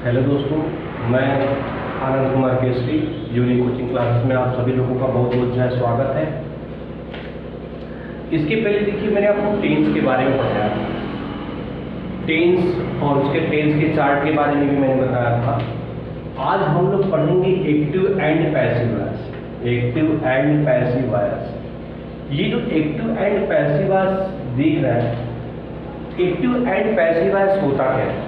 Hello दोस्तों, मैं Anand Kumar Kesari unique coaching classes में आप सभी लोगों का बहुत बहुत जो है स्वागत है। इसके पहले देखिए मैंने आपको टेंस के बारे में बताया था, टेंस और उसके टेंस के चार्ट के बारे में भी मैंने बताया था। आज हम लोग पढ़ेंगे active and passive voice. Active and passive voice, ये जो एक्टिव एंड पैसिव वॉइस देख रहे हैं, एक्टिव एंड पैसिव वॉइस होता क्या है?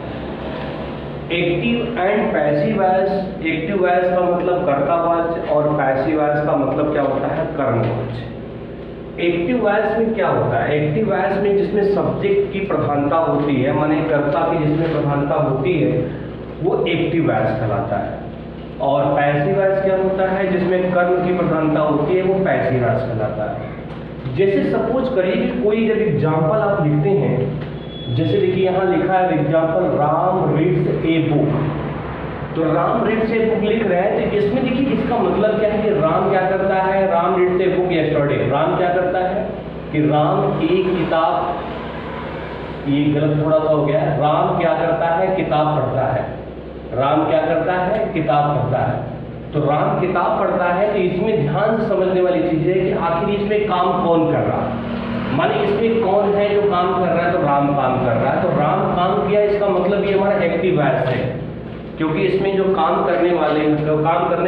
Active and passive voice, active voice का मतलब कर्तावाच्य और पैसिव वॉइस का मतलब क्या होता है? कर्मवाच्य। एक्टिव वॉइस में क्या होता है? एक्टिव वॉइस में जिसमें सब्जेक्ट की प्रधानता होती है, माने कर्ता की जिसमें प्रधानता होती है, वो एक्टिव वॉइस कहलाता है। और पैसिव वॉइस क्या होता है? जिसमें कर्म की प्रधानता होती है, वो पैसिव वॉइस कहलाता है। जैसे सपोज करिए कि कोई जब एग्जाम्पल आप लिखते हैं, जैसे देखिए यहाँ लिखा है example, Ram reads a book. तो राम रीड्स ए बुक लिख रहे हैं, तो इसमें देखिए इसका मतलब क्या है कि राम क्या करता है? Ram reads a book yesterday. Ram क्या करता है कि राम एक किताब, ये गलत थोड़ा सा हो गया है, राम क्या करता है? किताब पढ़ता है। राम क्या करता है? किताब पढ़ता है। तो राम किताब पढ़ता है, तो इसमें ध्यान से समझने वाली चीज है कि आखिर इसमें काम कौन कर रहा है, माने इसमें कौन है जो काम कर रहा है? तो राम काम कर रहा है। तो राम काम किया, इसका मतलब ये हमारा एक्टिव वॉइस है, क्योंकि इसमें जो काम करने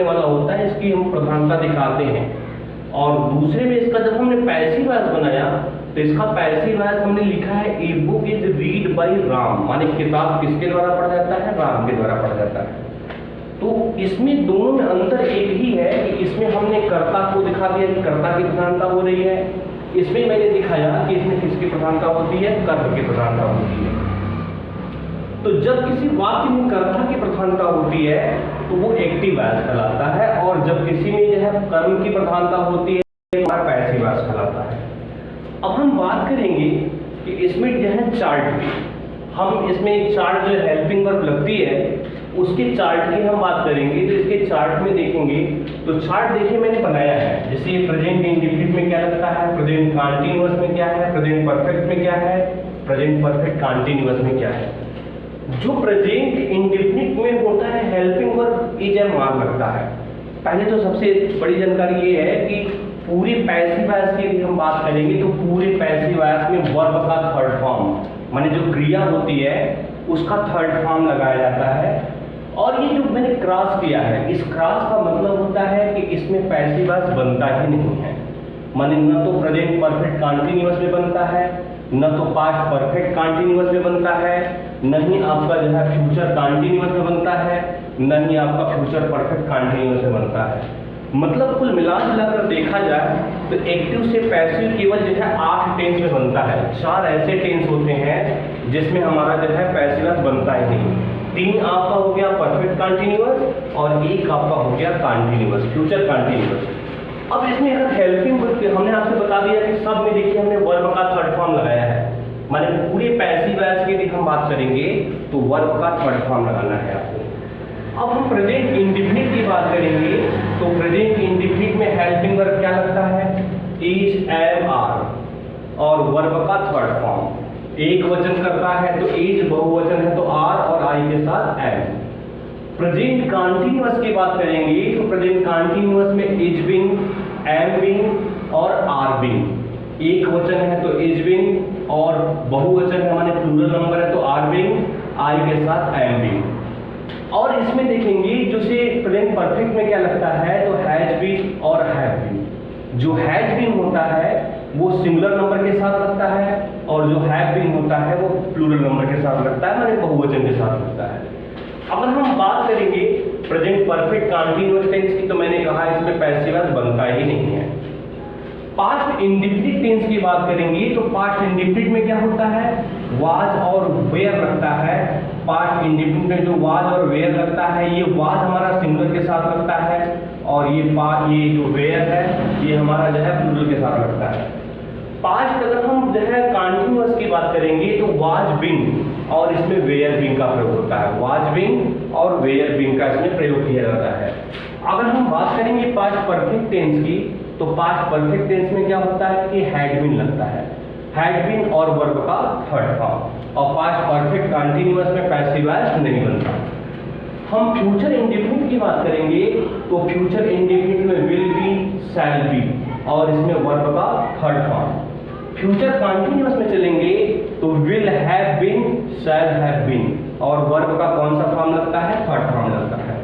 वाला होता है, इसकी हम प्रधानता दिखाते हैं। और दूसरे में इसका जब हमने पैसिव वॉइस बनाया, तो इसका पैसिव वॉइस हमने लिखा है a book is read by Ram, माने किताब किसके द्वारा पढ़ा जाता है? राम के द्वारा पढ़ा जाता है। तो इसमें दोनों में अंतर एक ही है कि इसमें हमने कर्ता को दिखा दिया कि कर्ता की प्रधानता हो रही है, इसमें मैंने दिखाया कि इसमें किसकी प्रधानता होती है? कर्म की प्रधानता होती है। तो जब किसी वाक्य में कर्ता की प्रधानता होती है तो वो एक्टिव वॉइस कहलाता है, और जब किसी में जो है कर्म की प्रधानता होती है तो पैसिव वॉइस कहलाता है। अब हम बात करेंगे कि इसमें जो है चार्ट की, हम इसमें एक चार्ट जो हेल्पिंग वर्ब लगती है उसके चार्ट की हम बात करेंगे। तो इसके चार्ट में देखेंगे तो चार्ट देखिए मैंने बनाया है, जैसे प्रेजेंट इंडेफिनिट में क्या लगता है, प्रेजेंट कंटीन्यूअस में क्या है, प्रेजेंट परफेक्ट में क्या है, प्रेजेंट परफेक्ट कंटीन्यूअस में क्या है। जो प्रेजेंट इंडेफिनिट में होता है हेल्पिंग वर्ब इज ए मान लगता है। पहले तो सबसे बड़ी जानकारी ये है कि पूरे पैसिव वॉइस की हम बात करेंगे तो पूरे पैसिव वॉइस में वर्ब का थर्ड फॉर्म, माने जो क्रिया होती है उसका थर्ड फॉर्म लगाया जाता है। और ये जो मैंने क्रॉस किया है, इस क्रॉस का मतलब होता है कि इसमें पैसिव वॉइस बनता ही नहीं है, माने न तो प्रेजेंट परफेक्ट कंटीन्यूअस में बनता है, न तो पास्ट परफेक्ट कंटीन्यूअस में बनता है, न ही आपका जो है फ्यूचर कंटीन्यूअस में बनता है, न ही आपका फ्यूचर परफेक्ट कंटीन्यूअस में बनता है। मतलब कुल मिलाकर देखा जाए तो एक्टिव से पैसिव केवल जो है 8 टेंस में बनता है। 4 ऐसे टेंस होते हैं जिसमें हमारा जो है पैसिव वॉइस बनता ही नहीं। 3 आपका हो गया परफेक्ट कंटीन्यूअस और 1 आपका हो गया कंटीन्यूअस, फ्यूचर कंटीन्यूअस। अब इसमें अगर हेल्पिंग वर्ब, हमने आपसे बता दिया कि सब में देखिए हमने वर्ब का थर्ड फॉर्म लगाया है, माने पूरे पैसिव वॉइस की भी हम बात करेंगे तो वर्ब का थर्ड फॉर्म लगाना है आपको। अब हम प्रेजेंट इंडेफिनिट की बात करेंगे तो प्रेजेंट इंडेफिनिट में हेल्पिंग वर्ब क्या लगता है? इज, एम, आर, और वर्ब का थर्ड फॉर्म एक वचन करता है तो इज, बहुवचन है तो आर और आई के साथ एम। प्रेजेंट कंटीन्यूअस की बात करेंगे तो प्रेजेंट कंटीन्यूअस में इज बीइंग, एम बीइंग और आर बीइंग। एक वचन है तो इज बीइंग, और बहुवचन है माने प्लूरल नंबर है तो आर बीइंग, आई के साथ एम बीइंग। और इसमें देखेंगे जो से प्रेजेंट परफेक्ट में क्या लगता है तो हैज बीन और हैव बीन। जो हैज बीन होता है वो सिंगुलर नंबर के साथ लगता है, और जो हैव बीन होता है वो प्लूरल नंबर के साथ लगता है, माने बहुवचन के साथ लगता है। अगर हम बात करेंगे प्रेजेंट परफेक्ट कंटीन्यूअस टेंस की, तो मैंने कहा इसमें पैसिव वॉइस बनता ही नहीं है। पास्ट इंडेफिनिट टेंस की बात करेंगे तो पास्ट इंडेफिनिट में क्या होता है? वाज और वेयर लगता है। पास्ट इंडेफिनिट में जो वाज और वेयर लगता है, ये वाज हमारा सिंगुलर के साथ लगता है, और ये जो वेयर है ये हमारा जो है प्लूरल के साथ लगता है। पास्ट अगर हम जो है कंटीन्यूअस की बात करेंगे तो वाज बीन और इसमें वेयर बीन का प्रयोग होता है। वाज बीन और वेयर बीन का इसमें प्रयोग किया जाता है। अगर हम बात करेंगे पास्ट परफेक्ट टेंस की, तो पास्ट परफेक्ट टेंस में क्या होता है कि हैड बीन लगता है, हैड बीन और वर्ब का थर्ड फॉर्म। और पास्ट परफेक्ट कंटीन्यूअस में पैसिव वॉइस नहीं बनता। हम फ्यूचर इंडेफिनिट की बात करेंगे तो फ्यूचर इंडेफिनिट में विल बी, शैल बी और इसमें वर्ब का थर्ड फॉर्म। फ्यूचर कंटीन्यूअस में चलेंगे तो will have been, shall have been और वर्ब का कौन सा फॉर्म लगता है, थर्ड फॉर्म लगता है।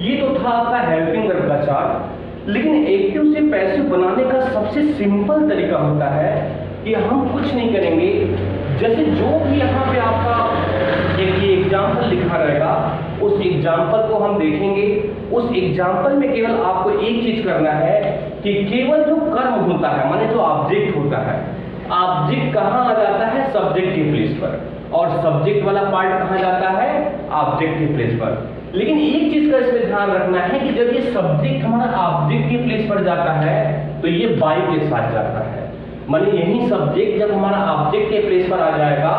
ये तो था आपका हेल्पिंग वर्ब का चार्ट। लेकिन एक्टिव से पैसिव बनाने का सबसे सिंपल तरीका होता है कि हम कुछ नहीं करेंगे, जैसे जो भी यहाँ पे आपका एक एग्जाम्पल लिखा रहेगा उस एग्जाम्पल को हम देखेंगे। उस एग्जाम्पल में केवल आपको एक चीज करना है कि केवल जो कर्म होता है माने जो ऑब्जेक्ट होता है, ऑब्जेक्ट कहाँ आ जाता है, सब्जेक्ट की प्लेस पर, और सब्जेक्ट वाला पार्ट कहाँ जाता है, ऑब्जेक्ट की प्लेस पर। लेकिन एक चीज का इसमें ध्यान रखना है कि जब ये सब्जेक्ट हमारा ऑब्जेक्ट की प्लेस पर जाता है तो ये बाई के साथ जाता है। माने यही सब्जेक्ट जब हमारा ऑब्जेक्ट के प्लेस पर आ जाएगा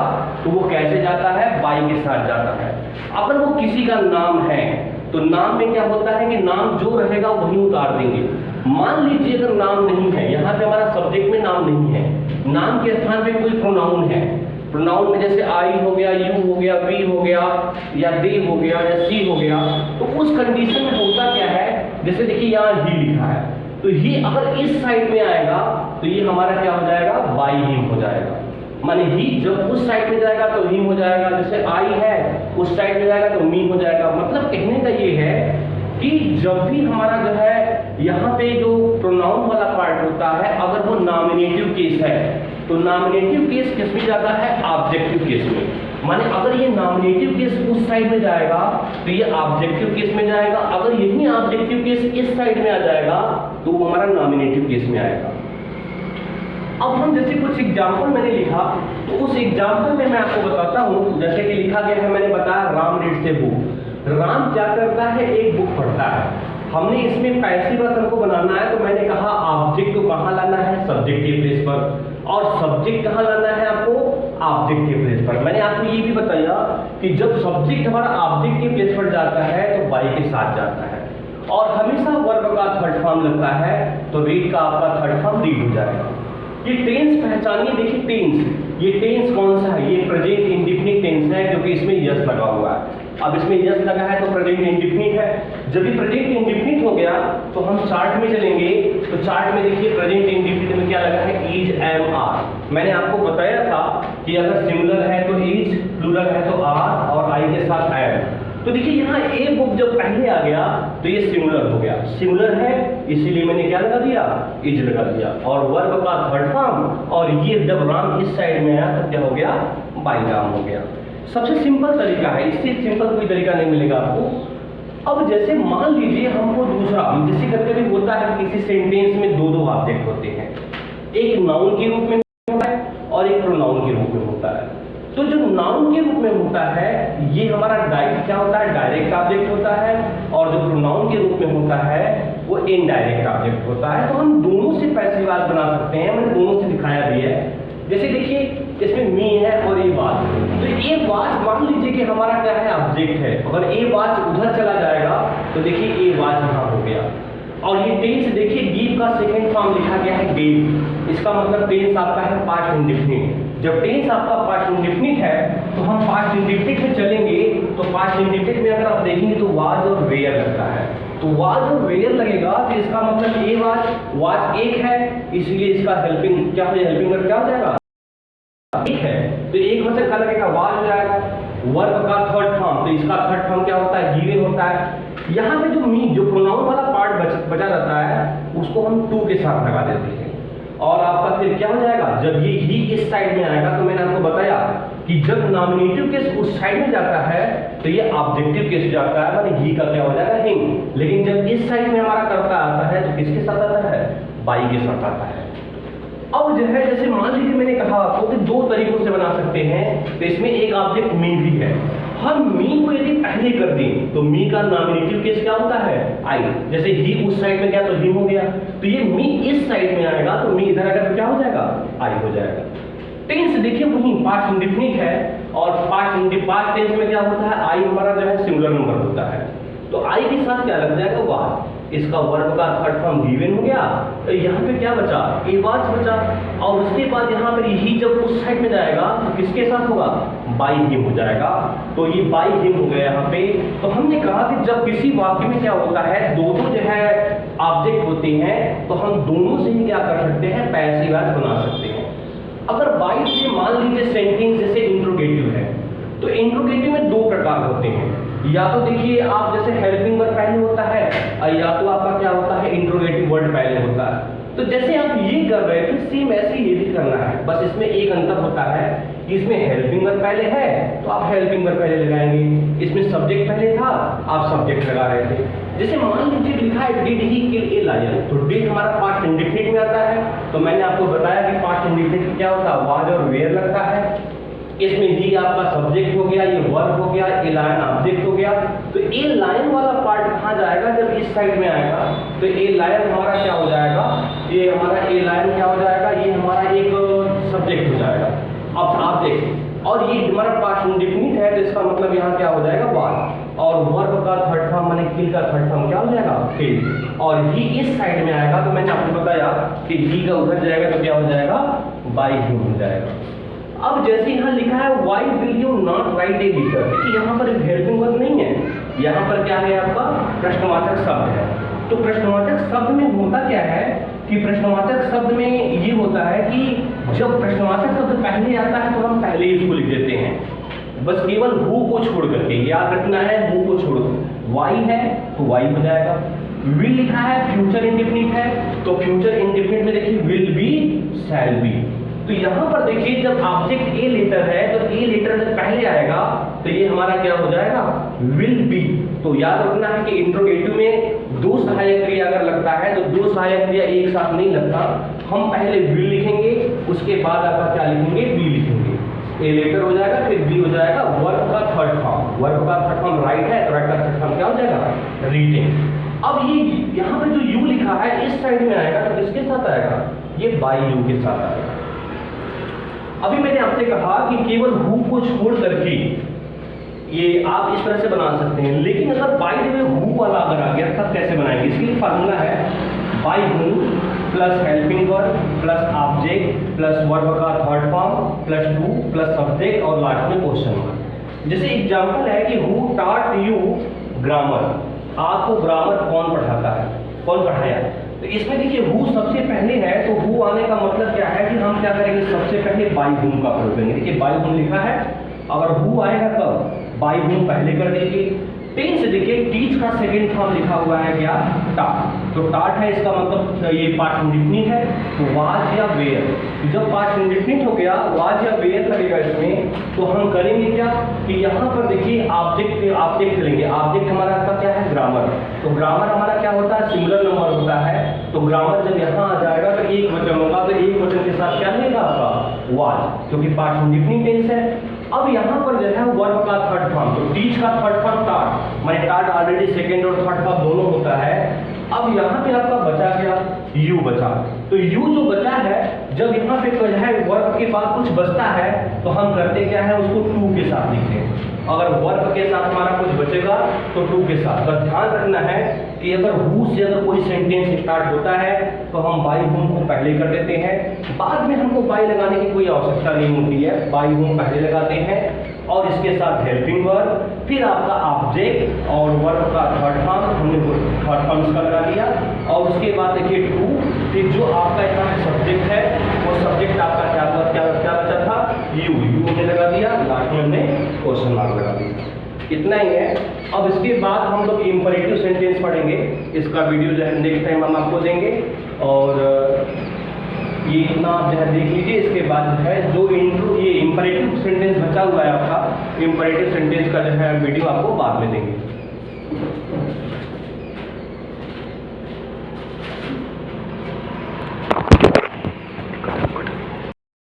तो वो कैसे जाता है, बाई के साथ जाता है। अगर वो किसी का नाम है तो नाम में क्या होता है कि नाम जो रहेगा वही उतार देंगे। मान लीजिए अगर नाम नहीं है, यहाँ पे हमारा सब्जेक्ट में नाम नहीं है, नाम के स्थान पे कोई प्रोनाउन है, प्रोनाउन में जैसे आई हो गया, यू हो गया, वी हो गया या दे हो गया या सी हो गया, तो उस कंडीशन में होता क्या है, जैसे देखिए यहाँ ही लिखा है तो ही अगर इस साइड में आएगा तो ये हमारा क्या हो जाएगा, बाई हिम हो जाएगा। माने ही जब उस साइड में जाएगा तो हिम हो जाएगा, जैसे आई है उस साइड में जाएगा तो मी हो जाएगा। मतलब कहने का ये है कि जब भी हमारा जो है यहाँ पे जो प्रोनाउन वाला पार्ट होता है अगर वो नॉमिनेटिव केस है तो नॉमिनेटिव केस किस में जाता है, ऑब्जेक्टिव केस में। माने अगर ये नॉमिनेटिव केस उस साइड में जाएगा तो ये ऑब्जेक्टिव केस में जाएगा, अगर यही ऑब्जेक्टिव केस इस साइड में आ जाएगा तो वो हमारा नॉमिनेटिव केस में आएगा। अब हम जैसे कुछ एग्जाम्पल मैंने लिखा तो उस एग्जाम्पल में मैं आपको बताता हूँ। जैसे कि लिखा गया है, मैंने बताया Ram reads a book. Ram क्या करता है, एक बुक पढ़ता है। हमने इसमें पैसिव वॉइस को बनाना है तो मैंने कहा ऑब्जेक्ट को कहाँ लाना है, सब्जेक्ट के प्लेस पर, और सब्जेक्ट कहाँ लाना है आपको, ऑब्जेक्ट के प्लेस पर। मैंने आपको ये भी बताया कि जब सब्जेक्ट हमारा ऑब्जेक्ट के प्लेस पर जाता है तो बाई के साथ जाता है, और हमेशा वर्ब का थर्ड फॉर्म लगता है तो रीड का आपका थर्ड फॉर्म रीड हो जाएगा। ये टेंस पहचानिए, देखिए टेंस, ये टेंस कौन सा है, ये प्रेजेंट इंडेफिनिट टेंस है क्योंकि इसमें यस लगा हुआ है। अब इसमें यस लगा है तो प्रेजेंट इंडेफिनिट है। जब ये प्रेजेंट इंडेफिनिट हो गया तो हम चार्ट में चलेंगे तो चार्ट में देखिए प्रेजेंट इंडेफिनिट में क्या लगा है, इज, एम, आर। मैंने आपको बताया था कि अगर सिंगुलर है तो इज, प्लूरल है तो आर और आई के साथ एम। तो देखिए यहाँ ए बुक जब पहले आ गया तो ये सिंगुलर हो गया, सिंगुलर है इसीलिए मैंने क्या लगा दिया, इज लगा दिया, और वर्ब का थर्ड फॉर्म, और ये जब राम इस साइड में आया तब क्या हो गया, बाई राम हो गया। सबसे सिंपल तरीका है, इससे सिंपल कोई तरीका नहीं मिलेगा आपको। अब जैसे मान लीजिए हमको दूसरा, जैसे करके भी होता है किसी सेंटेंस में दो दो ऑब्जेक्ट होते हैं, एक नाउन के रूप में होता है और एक प्रोनाउन के रूप में होता है। तो जो नाउन के रूप में होता है ये हमारा क्या होता है, डायरेक्ट ऑब्जेक्ट होता है, और जो प्रोनाउन के रूप में होता है वो इनडायरेक्ट ऑब्जेक्ट होता है। तो हम दोनों से पैसिव वॉइस बना सकते हैं, मैंने दोनों से दिखाया भी है। जैसे देखिए इसमें मी है और ए वाज, तो ए वाज मान लीजिए कि हमारा क्या है, ऑब्जेक्ट है। अगर ए वाज उधर चला जाएगा तो देखिए ए वाज यहाँ हो गया। और ये टेंस देखिए गिव का सेकंड फॉर्म लिखा गया है गेव, इसका मतलब टेंस आपका है पास्ट इंडेफिनिट। जब टेंस आपका पास्ट इंडेफिनिट है तो हम पास्ट इंडेफिनिट में चलेंगे तो पास्ट इंडेफिनिट में अगर आप देखेंगे तो वाज और वेयर लगता है, तो वाज और वेयर लगेगा तो इसका मतलब ए वाज एक है, इसलिए इसका हेल्पिंग क्या हो जाएगा, हेल्पिंग वर्ब क्या हो जाएगा, एक है, तो एक मतलब क्या लगेगा, वाज हो जाएगा। वर्ब का थर्ड फॉर्म, तो इसका थर्ड फॉर्म क्या होता है, गिवन होता है। यहाँ पे जो मी, जो प्रोनाउन वाला पार्ट बचा रहता है उसको हम टू के साथ लगा देते हैं, और आपका फिर क्या हो जाएगा, जब ये ही इस साइड में आएगा तो मैंने आपको बताया कि जब नॉमिनेटिव केस उस साइड में जाता है तो ये ऑब्जेक्टिव केस जाता है, माने ही का क्या हो जाएगा, हिम। लेकिन जब इस साइड में हमारा कर्ता आता है तो किसके साथ आता है, बाई के साथ आता है। अब जो है जैसे मान लीजिए मैंने कहा आपको कि दो तरीकों से बना सकते हैं, तो इसमें एक ऑब्जेक्ट मी भी है। हम मी को यदि पहले कर दें तो मी का नॉमिनेटिव केस क्या होता है, आई। जैसे ही उस साइड में गया तो ही हो गया, तो ये मी इस साइड में आएगा तो मी इधर आएगा तो क्या हो जाएगा, आई हो जाएगा। टेंस देखिए वही पास्ट इंडेफिनिट है, और पास्ट टेंस में क्या होता है, आई हमारा जो है सिंगुलर नंबर होता है, तो आई के साथ क्या लग जाएगा, वाज। इसका वर्ब का थर्ड फॉर्म गिवन हो गया, तो यहाँ पे क्या बचा, ए वाज बचा, और उसके बाद यहाँ पर ही जब उस साइड में जाएगा तो किसके साथ होगा, बाई हिम हो जाएगा। तो ये बाई हिम हो गया यहाँ पे। तो हमने कहा कि जब किसी वाक्य में क्या होता है, दोनों जो है ऑब्जेक्ट होते हैं, तो हम दोनों से ही क्या कर सकते हैं, पैसिव वॉइस बना सकते हैं। अगर बाई से मान लीजिए सेंटेंस जैसे इंट्रोगेटिव है, तो इंट्रोगेटिव में दो प्रकार होते हैं। या तो देखिए आप जैसे हेल्पिंग वर्ड पहले होता है, और या तो आपका क्या होता है, इंट्रोगेटिव वर्ड पहले होता है। तो जैसे आप ये कर रहे थे, सेम ऐसे ये भी करना है, बस इसमें एक अंतर होता है कि इसमें हेल्पिंग वर्ब पहले है तो आप हेल्पिंग वर्ब पहले लगाएंगे, इसमें सब्जेक्ट पहले था आप सब्जेक्ट लगा रहे थे। जैसे मान लीजिए लिखा है did he kill a lion, तो डिड हमारा पास्ट इंडेफिनिट में आता है। तो मैंने आपको बताया कि पास्ट इंडेफिनिट क्या होता है, वाज और वेयर लगता है। इसमें ही आपका सब्जेक्ट हो गया, ये वर्ब हो गया, ए लायन ऑब्जेक्ट हो गया। तो ए लायन वाला पार्ट कहाँ जाएगा, जब इस साइड में आएगा तो ए लायन हमारा क्या हो जाएगा, ये हमारा ए लायन क्या हो जाएगा, ये हमारा एक सब्जेक्ट हो जाएगा। अब आप देखिए, और ये हमारा पास्ट इंडेफिनिट है, तो इसका मतलब यहाँ क्या हो जाएगा, वाज, और वर्ब का थर्ड फॉर्म माने किल का थर्ड फॉर्म क्या हो जाएगा, किल। और ही इस साइड में आएगा, तो मैंने आपको बताया कि ही का उधर जाएगा तो क्या हो जाएगा, बाई हिम हो जाएगा। अब जैसे यहाँ लिखा है why will you not write a letter, देखिए यहाँ पर हेल्पिंग वर्ब नहीं है, यहाँ पर क्या है आपका प्रश्नवाचक शब्द है। तो प्रश्नवाचक शब्द में होता क्या है कि प्रश्नवाचक शब्द में ये होता है कि जब प्रश्नवाचक शब्द पहले आता है तो हम पहले ही इसको लिख देते हैं, बस केवल हु को छोड़ करके, याद रखना है हु को छोड़, वाई है तो वाई हो जाएगा। विल लिखा है फ्यूचर इंडेफिनिट है, तो फ्यूचर इंडेफिनिट में देखिए विल बी, शैल बी। तो यहाँ पर देखिए जब ऑब्जेक्ट ए लेटर है, तो ए लेटर जब पहले आएगा तो ये हमारा क्या हो जाएगा, विल बी। तो याद रखना है कि इंट्रोगेटिव में दो सहायक क्रिया अगर लगता है तो दो सहायक क्रिया एक साथ नहीं लगता, हम पहले विल लिखेंगे, उसके बाद आपका क्या लिखेंगे, बी लिखेंगे। ए लेटर हो जाएगा, फिर बी हो जाएगा, वर्ब का थर्ड फॉर्म, वर्ब का थर्ड फॉर्म राइट है तो राइट का थर्ड फॉर्म क्या हो जाएगा, रीडिंग। अब ये यहाँ पे जो यू लिखा है इस साइड में आएगा तो किसके साथ आएगा, ये बाई यू के साथ आएगा। अभी मैंने आपसे कहा कि केवल हु को छोड़ करके ये आप इस तरह से बना सकते हैं, लेकिन अगर बाई द वे हु वाला अगर आ गया तब कैसे बनाएंगे, इसके लिए फार्मूला है by who plus helping verb plus object plus verb का third form plus to plus subject और लास्ट में क्वेश्चन मार्क। जैसे एग्जांपल है कि हु टॉट यू ग्रामर, आपको ग्रामर कौन पढ़ाता है, कौन पढ़ाया। तो इसमें देखिए हु सबसे पहले है, तो हु आने का मतलब क्या है कि हम क्या करेंगे, सबसे पहले बाई हुम का प्रयोग करेंगे। देखिए बाई हुम लिखा है, अगर हु आएगा तब बाई हुम पहले कर दीजिए। टेंस से देखिए टीच का सेकंड फॉर्म लिखा हुआ है क्या, टाट। तो टाट है, इसका मतलब ये पास्ट इंडेफिनिट है, तो वाज या वेयर। जब पास्ट इंडेफिनिट हो गया, वाज या वेयर लगेगा इसमें, तो हम करेंगे क्या कि यहाँ पर देखिए ऑब्जेक्ट लेंगे। ऑब्जेक्ट हमारा आपका क्या है, ग्रामर। तो ग्रामर हमारा क्या होता है, सिंगुलर नंबर होता है। तो ग्रामर जब यहाँ आ जाएगा तो एक वचन होगा, तो एक वचन के साथ क्या लेगा आपका, वाज, क्योंकि पास्ट इंडेफिनिट टेंस है। अब यहाँ पर जो है वर्ब का थर्ड फॉर्म, तो टीच का थर्ड फॉर्म टाट, मैंने टाट ऑलरेडी सेकंड और थर्ड फॉर्म दोनों होता है। अब यहाँ पे आपका बचा क्या, यू बचा। तो यू जो बचा है, जब यहाँ पे जो है वर्ब के बाद कुछ बचता है तो हम करते क्या है, उसको टू के साथ लिखते हैं। अगर वर्ब के साथ हमारा कुछ बचेगा तो टू के साथ। बस ध्यान रखना है कि अगर हु से अगर कोई सेंटेंस स्टार्ट होता है तो हम बाई हुम को पहले कर देते हैं, बाद में हमको बाई लगाने की कोई आवश्यकता नहीं होती है, बाई हुम पहले लगाते हैं और इसके साथ हेल्पिंग वर्ब, फिर आपका ऑब्जेक्ट और वर्ब का थर्ड फॉर्म, हमने थर्ड फॉर्म इसका लगा दिया। और उसके बाद देखिए टू, फिर जो आपका यहाँ पे सब्जेक्ट है वो सब्जेक्ट आपका क्या बचा था, यू हमने लगा दिया, लास्ट में हमने क्वेश्चन मार्क लगा दिया। इतना ही है। अब इसके बाद हम लोग इंपरेटिव सेंटेंस पढ़ेंगे, इसका वीडियो जो है नेक्स्ट टाइम हम आपको देंगे। और ये इतना आप जो है देख लीजिए। इसके बाद जो है जो ये इंपरेटिव सेंटेंस बचा हुआ है आपका, इंपरेटिव सेंटेंस का जो है वीडियो आपको बाद में देंगे।